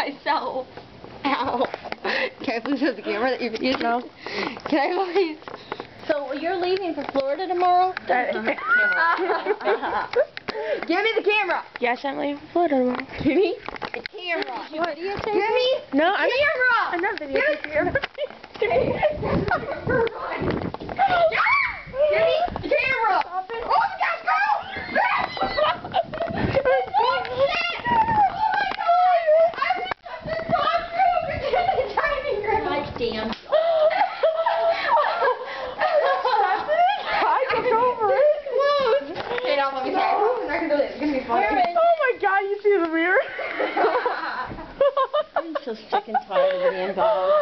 myself. Ow. Can I please have the camera that you've been using? No. Can I please? So you're leaving for Florida tomorrow? Give me the camera. Yes, I'm leaving for Florida tomorrow. Give me the camera. What? Give me No, the I'm camera. I'm not videotaping you. Give me the camera. Stop it. Oh my gosh, go! Damn. I can go over it. Hey, don't let me try. I'm not gonna do this. It's gonna be funny. Oh my God, you see the mirror? I'm so sick and tired of being involved.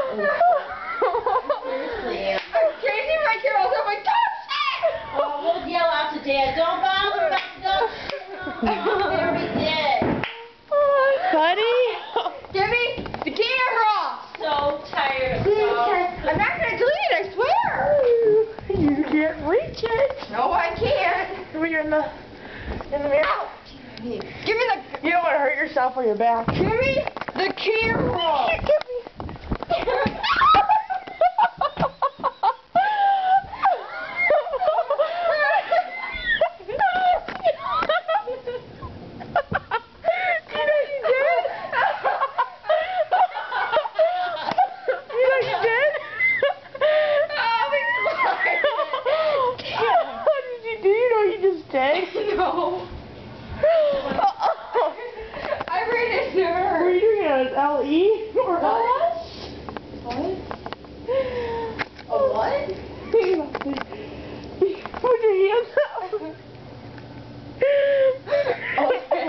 Seriously. I'm crazy right here. I was like, don't shit! Well, we'll yell out to Dad. Don't bother about the There we did. Buddy? Give me the camera! So tired of Please, talk. I'm not gonna delete it, I swear! You can't reach it. No, I can't. When you're in the mirror. Give me the... You don't want to hurt yourself on your back. Give me the camera! No. I read it never. Were you doing it as L-E or What? What? A what? Put your hands up. Okay.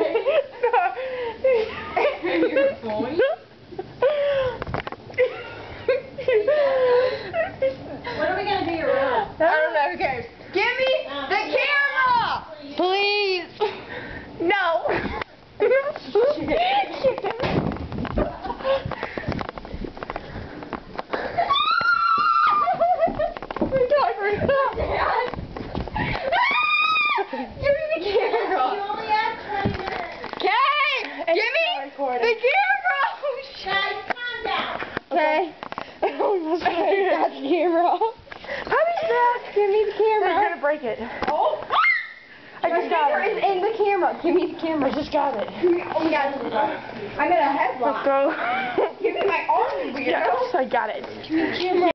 Your phone? What are we going to do your room? I don't know, who cares? Give me the camera! Please! No. Give me the camera! You only have 20 minutes. Okay! Give me the camera! Guys, calm down. Okay. I got the camera. Puppy's back. Give me the You're camera. gonna break it. Oh! I just got Your finger it. is in the camera. Give me the camera. I just got it. Oh my God. I'm in a headlock. Let's go. Give me my arm, weirdo. Yes, I got it. Give me the camera.